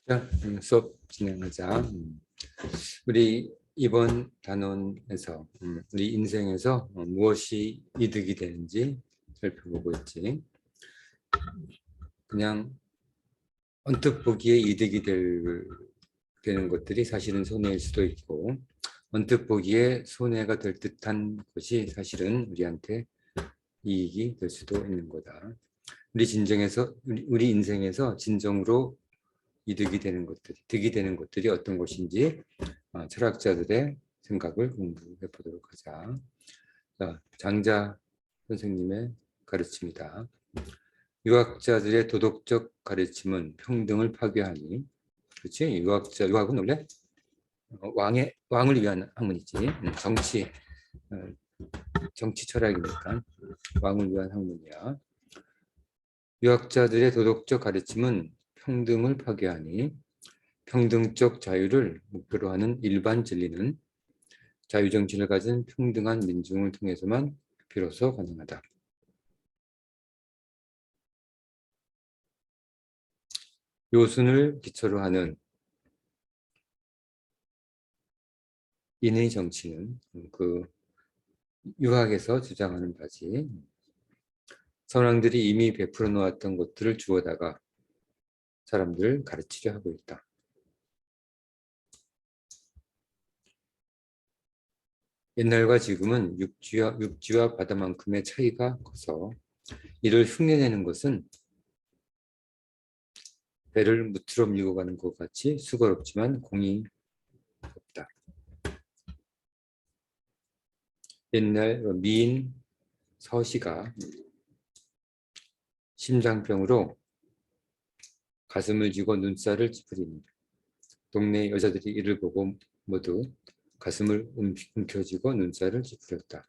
자, 수업 진행하자. 우리 이번 단원에서 우리 인생에서 무엇이 이득이 되는지 살펴보고 있지. 그냥 언뜻 보기에 이득이 되는 것들이 사실은 손해일 수도 있고, 언뜻 보기에 손해가 될 듯한 것이 사실은 우리한테 이익이 될 수도 있는 거다. 우리 인생에서 진정으로 이득이 되는 것들이, 득이 되는 것들이 어떤 것인지 철학자들의 생각을 공부해 보도록 하자. 자, 장자 선생님의 가르침이다. 유학자들의 도덕적 가르침은 평등을 파괴하니, 그렇지? 유학은 원래 왕을 위한 학문이지. 정치 철학이니까 왕을 위한 학문이야. 유학자들의 도덕적 가르침은 평등을 파괴하니 평등적 자유를 목표로 하는 일반 진리는 자유정신을 가진 평등한 민중을 통해서만 비로소 가능하다. 요순을 기초로 하는 인의 정치는 그 유학에서 주장하는 바지. 선왕들이 이미 베풀어 놓았던 것들을 주워다가 사람들을 가르치려 하고 있다. 옛날과 지금은 육지와 바다만큼의 차이가 커서 이를 흉내내는 것은 배를 무트로 밀고 가는 것 같이 수고롭지만 공이 없다. 옛날 미인 서시가 심장병으로 가슴을 쥐고 눈살을 찌푸리니 동네 여자들이 이를 보고 모두 가슴을 움켜쥐고 눈살을 찌푸렸다.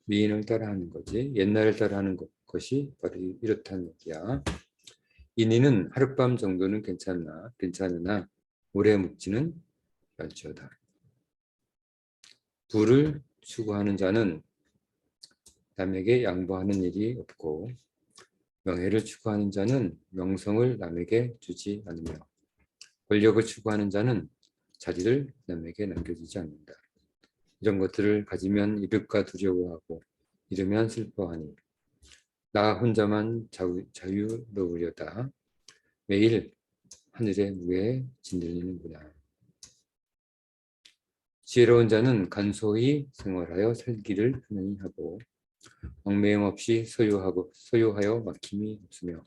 미인을 따라하는 거지. 옛날을 따라하는 것이 바로 이렇다는 얘기야. 인의는 하룻밤 정도는 괜찮으나 오래 묵지는 않지어다. 부를 추구하는 자는 남에게 양보하는 일이 없고 명예를 추구하는 자는 명성을 남에게 주지 않으며 권력을 추구하는 자는 자리를 남에게 남겨주지 않는다. 이런 것들을 가지면 이득과 두려워하고 잃으면 슬퍼하니 나 혼자만 자유로우려다 매일 하늘의 무에 짓눌리는구나. 지혜로운 자는 간소히 생활하여 살기를 편안히 하고 얽매임 없이 소유하여 막힘이 없으며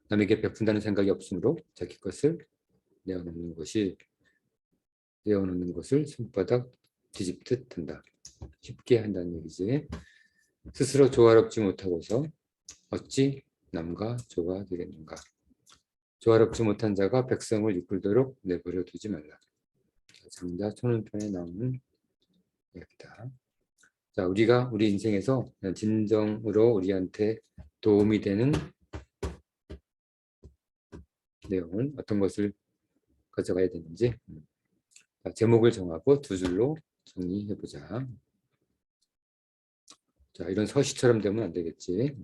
남에게 베푼다는 생각이 없으므로 자기 것을 내어놓는 것을 손바닥 뒤집듯 한다. 쉽게 한다는 얘기지. 스스로 조화롭지 못하고서 어찌 남과 조가 되겠는가. 조화롭지 못한 자가 백성을 이끌도록 내버려 두지 말라. 장자 천운편에 나오는 이야기다. 자, 우리가 우리 인생에서 진정으로 우리한테 도움이 되는 내용은 어떤 것을 가져가야 되는지 제목을 정하고 두 줄로 정리해보자. 자, 이런 서시처럼 되면 안 되겠지.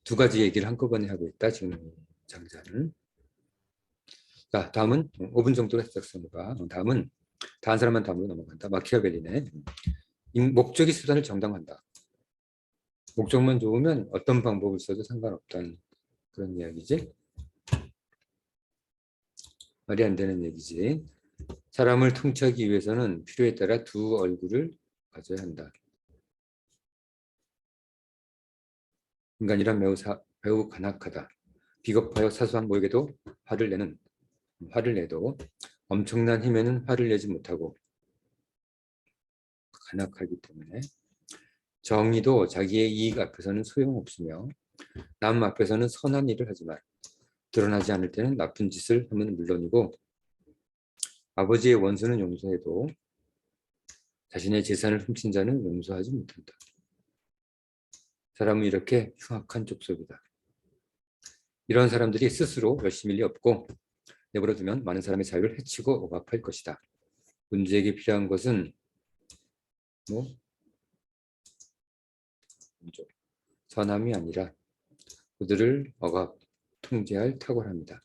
두 가지 얘기를 한꺼번에 하고 있다, 지금 장자는. 자, 다음은 5분 정도 했었으니까 다음은 다른 사람만 다음으로 넘어간다. 마키아벨리네. 목적이 수단을 정당한다. 목적만 좋으면 어떤 방법을 써도 상관없다는 그런 이야기지. 말이 안 되는 얘기지. 사람을 통치하기 위해서는 필요에 따라 두 얼굴을 가져야 한다. 인간이란 매우 간악하다. 비겁하여 사소한 모욕에도 화를 내도 엄청난 힘에는 화를 내지 못하고 간악하기 때문에 정의도 자기의 이익 앞에서는 소용없으며 남 앞에서는 선한 일을 하지만 드러나지 않을 때는 나쁜 짓을 하면 물론이고 아버지의 원수는 용서해도 자신의 재산을 훔친 자는 용서하지 못한다. 사람은 이렇게 흉악한 족속이다. 이런 사람들이 스스로 열심히 일 없고 내버려두면 많은 사람의 자유를 해치고 억압할 것이다. 문제에게 필요한 것은 선함이 아니라 그들을 억압, 통제할 탁월합니다.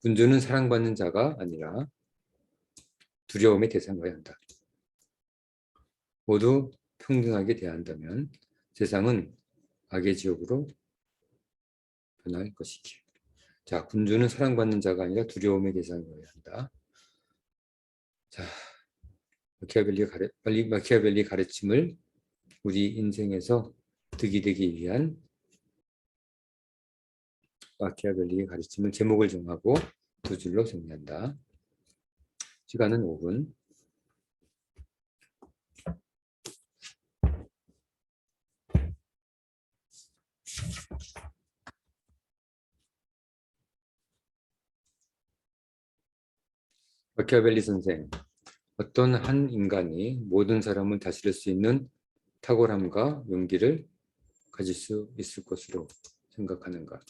군주는 사랑받는 자가 아니라 두려움의 대상이어야 한다. 모두 평등하게 대한다면 세상은 악의 지옥으로 변할 것이기. 자, 군주는 사랑받는 자가 아니라 두려움의 대상이어야 한다. 자, 마키아벨리 가르침을 우리 인생에서 득이 되기 위한 마키아벨리의 가르침을 제목을 정하고 두 줄로 정리한다. 시간은 5분. 마키아벨리 선생, 어떤 한 인간이 모든 사람을 다스릴 수 있는 탁월함과 용기를 가질 수 있을 것으로 생각하는가?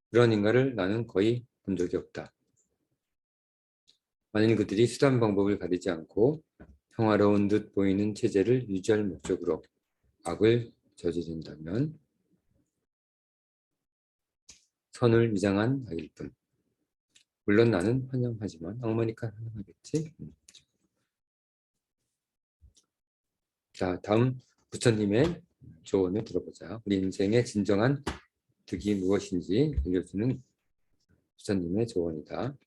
그런 인간을 나는 거의 본 적이 없다. 만일 그들이 수단 방법을 가리지 않고 평화로운 듯 보이는 체제를 유지할 목적으로 악을 저지른다면 선을 위장한 악일 뿐. 물론 나는 환영하지만 악마니까 환영하겠지. 자, 다음 부처님의 조언을 들어보자. 우리 인생의 진정한 득이 무엇인지 알려주는 부처님의 조언이다.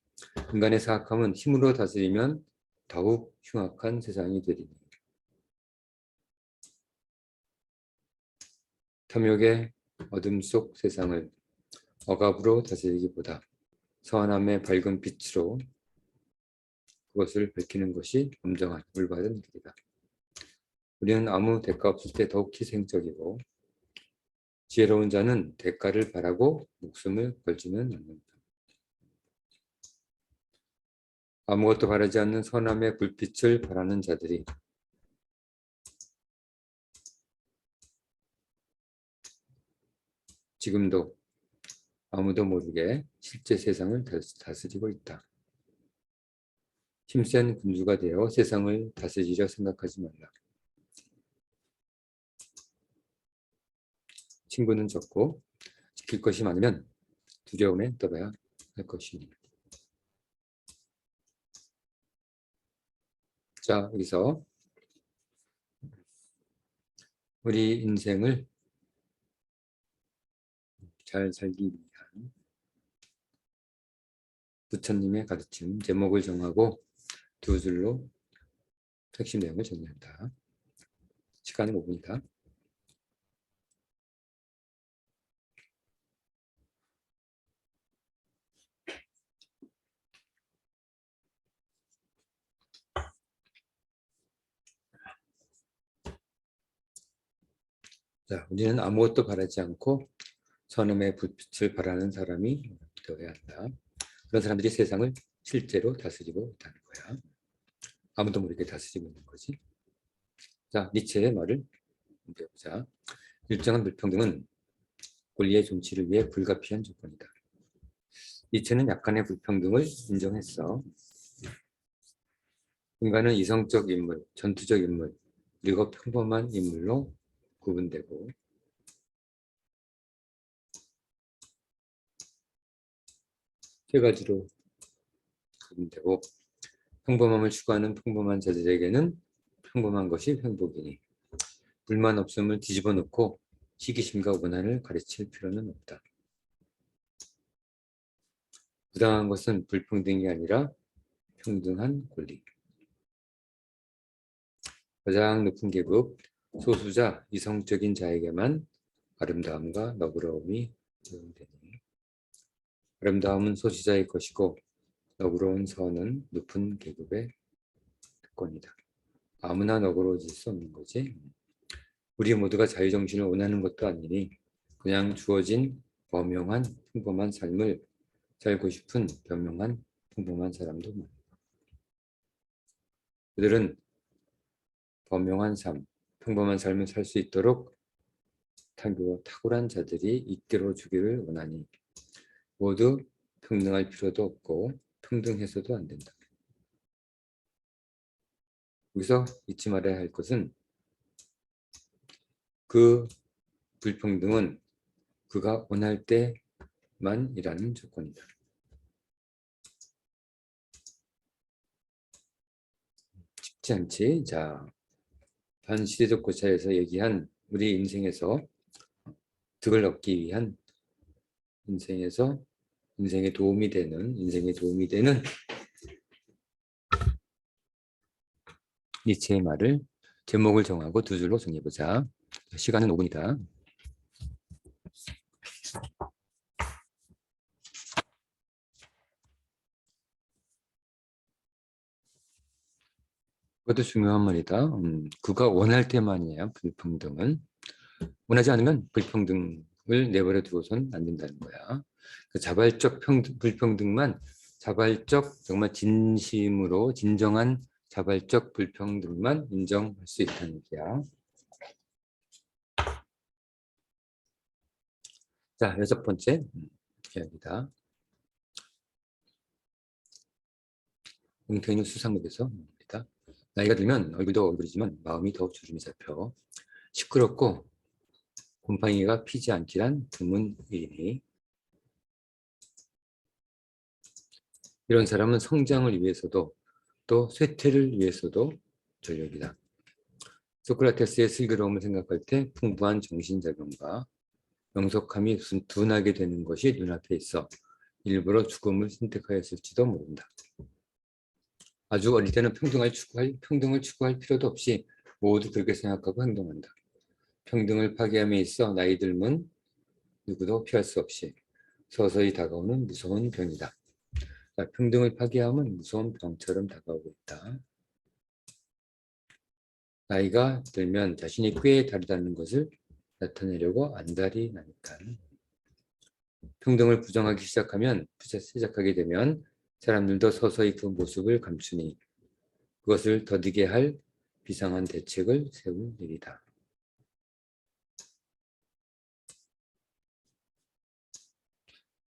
인간의 사악함은 힘으로 다스리면 더욱 흉악한 세상이 되리니. 탐욕의 어둠 속 세상을 억압으로 다스리기보다 선함의 밝은 빛으로 그것을 밝히는 것이 엄정한 올바른 길이다. 우리는 아무 대가 없을 때 더욱 희생적이고 지혜로운 자는 대가를 바라고 목숨을 걸지는 않는다. 아무것도 바라지 않는 선함의 불빛을 바라는 자들이 지금도 아무도 모르게 실제 세상을 다스리고 있다. 힘센 군주가 되어 세상을 다스리려 생각하지 말라. 친구는 적고 지킬 것이 많으면 두려움에 떠봐야 할 것이니. 자, 여기서 우리 인생을 잘 살기 위한 부처님의 가르침, 제목을 정하고 두 줄로 핵심 내용을 정리한다. 시간은 5분이다. 자, 우리는 아무것도 바라지 않고 선함의 불빛을 바라는 사람이 되어야 한다. 그런 사람들이 세상을 실제로 다스리고 있다는 거야. 아무도 모르게 다스리고 있는 거지. 자, 니체의 말을 배워보자. 일정한 불평등은 권리의 존치를 위해 불가피한 조건이다. 니체는 약간의 불평등을 인정했어. 인간은 이성적 인물, 전투적 인물, 그리고 평범한 인물로 구분되고 세 가지로 구분되고 평범함을 추구하는 평범한 자들에게는 평범한 것이 행복이니 불만 없음을 뒤집어 놓고 시기심과 원한을 가르칠 필요는 없다. 부당한 것은 불평등이 아니라 평등한 권리. 가장 높은 계급, 소수자, 이성적인 자에게만 아름다움과 너그러움이 적용되니 아름다움은 소수자의 것이고 너그러운 선은 높은 계급의 특권이다. 아무나 너그러워질 수 없는 거지. 우리 모두가 자유정신을 원하는 것도 아니니 그냥 주어진 범용한 평범한 삶을 살고 싶은 변명한 평범한 사람도 많다. 그들은 범용한 삶, 평범한 삶을 살 수 있도록 탁월한 자들이 이끌어 주기를 원하니 모두 평등할 필요도 없고 평등해서도 안 된다. 여기서 잊지 말아야 할 것은 그 불평등은 그가 원할 때만이라는 조건이다. 쉽지 않지? 자, 반시대적 고찰에서 얘기한 우리 인생에서 득을 얻기 위한 인생에 도움이 되는 니체의 말을 제목을 정하고 두 줄로 정리해보자. 시간은 5분이다. 그것도 중요한 말이다. 그가 원할 때만이야, 불평등은. 원하지 않으면 불평등을 내버려 두고선 안 된다는 거야. 그 불평등만, 자발적, 정말 진심으로 진정한 자발적 불평등만 인정할 수 있다는 얘기야. 자, 6번째 이야기다. 웅태뉴 수상록에서 나이가 들면 얼굴도 얼굴이지만 마음이 더 주름이 잡혀 시끄럽고 곰팡이가 피지 않기란 드문 일이니 이런 사람은 성장을 위해서도 또 쇠퇴를 위해서도 전력이다. 소크라테스의 슬기로움을 생각할 때 풍부한 정신작용과 명석함이 둔하게 되는 것이 눈앞에 있어 일부러 죽음을 선택하였을지도 모른다. 아주 어릴 때는 평등을 추구할 필요도 없이 모두 그렇게 생각하고 행동한다. 평등을 파괴함에 있어 나이 들면 누구도 피할 수 없이 서서히 다가오는 무서운 병이다. 자, 평등을 파괴함은 무서운 병처럼 다가오고 있다. 나이가 들면 자신이 꽤 다르다는 것을 나타내려고 안달이 나니까. 평등을 시작하게 되면 사람들도 서서히 그 모습을 감추니 그것을 더디게 할 비상한 대책을 세울 일이다.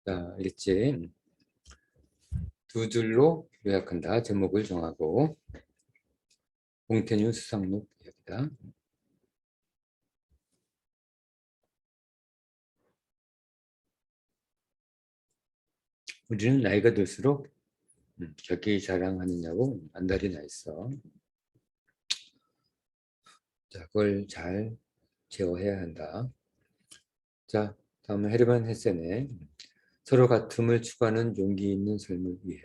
자, 알겠지? 두 줄로 요약한다. 제목을 정하고 몽테뉴 수상록 이야기다. 우리는 나이가 들수록 자기 자랑하느냐고 안달이 나 있어. 자, 그걸 잘 제어해야 한다. 자, 다음은 헤르만 헤세네. 서로 같음을 추구하는 용기 있는 삶을 위해.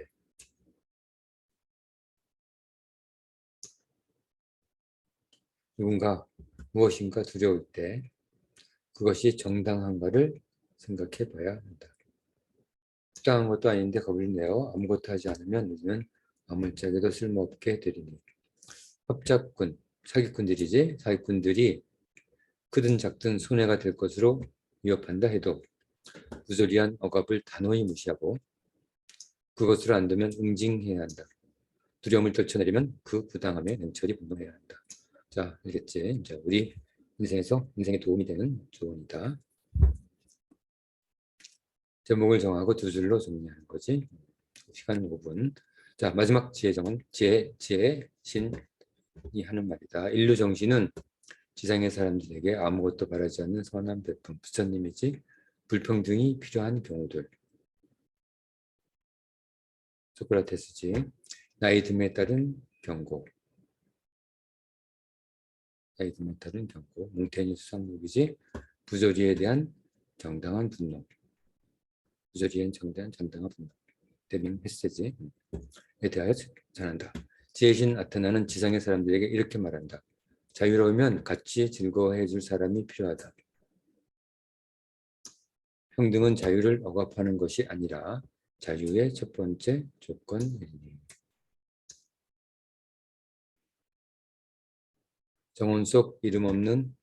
무엇인가 두려울 때 그것이 정당한가를 생각해 봐야 한다. 적당한 것도 아닌데 겁을 내어 아무것도 하지 않으면 우리는 아무짝에도 쓸모없게 되리니. 사기꾼들이 크든 작든 손해가 될 것으로 위협한다 해도 부조리한 억압을 단호히 무시하고 그것을 안 되면 응징해야 한다. 두려움을 떨쳐내리면 그 부당함에 냉철히 분노해야 한다. 자, 알겠지? 자, 우리 인생에 도움이 되는 조언이다. 제목을 정하고 두 줄로 정리하는 거지. 시간 5분. 자, 마지막 지혜 신이 하는 말이다. 인류 정신은 지상의 사람들에게 아무것도 바라지 않는 선한 베품, 부처님이지 불평등이 필요한 경우들. 소크라테스지. 나이 듦에 따른 경고. 몽테뉴 수상록이지. 부조리에 대한 정당한 분노. 정당한 분노. 데밍 헤세지에 대하여 전한다. 지혜신 아테나는 지상의 사람들에게 이렇게 말한다. 자유로우면 같이 즐거워해 줄 사람이 필요하다. 평등은 자유를 억압하는 것이 아니라 자유의 첫 번째 조건이니. 정원 속 이름 없는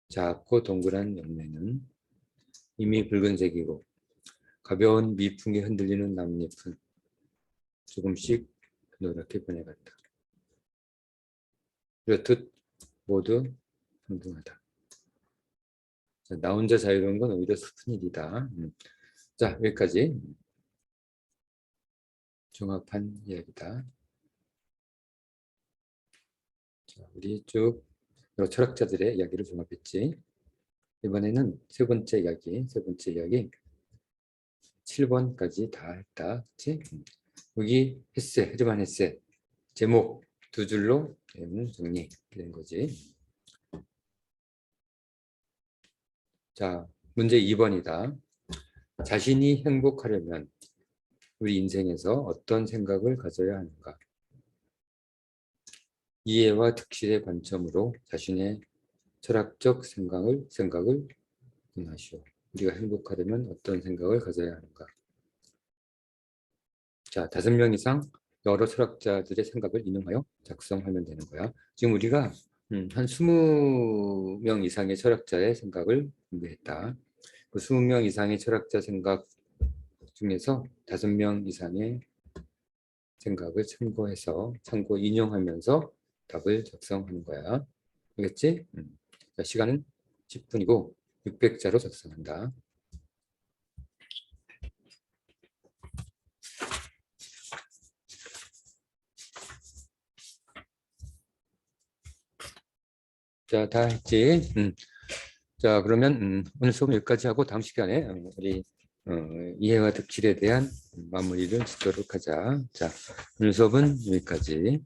작고 동그란 열매는 이미 붉은색이고 가벼운 미풍에 흔들리는 나뭇잎은 조금씩 노랗게 변해갔다. 이렇듯 모두 평등하다. 자, 나 혼자 자유로운 건 오히려 슬픈 일이다. 자, 여기까지 종합한 이야기다. 자, 우리 쭉 여러 철학자들의 이야기를 종합했지. 이번에는 세 번째 이야기 7번까지 다 했다. 그치? 여기 헤르만 헤세 제목 두 줄로 내용 정리된 거지. 자, 문제 2번이다. 자신이 행복하려면 우리 인생에서 어떤 생각을 가져야 하는가? 이해와 득실의 관점으로 자신의 철학적 생각을 논하시오. 우리가 행복하려면 어떤 생각을 가져야 하는가? 자, 5명 이상 여러 철학자들의 생각을 인용하여 작성하면 되는 거야. 지금 우리가 한 20명 이상의 철학자의 생각을 공부했다. 그 20명 이상의 철학자 생각 중에서 5명 이상의 생각을 참고 인용하면서 답을 작성하는 거야. 알겠지? 자, 시간은 10분이고 600자로 작성한다. 자, 다 했지? 자, 그러면 오늘 수업 여기까지 하고 다음 시간에 우리 이해와 득실에 대한 마무리를 짓도록 하자. 자, 오늘 수업은 여기까지.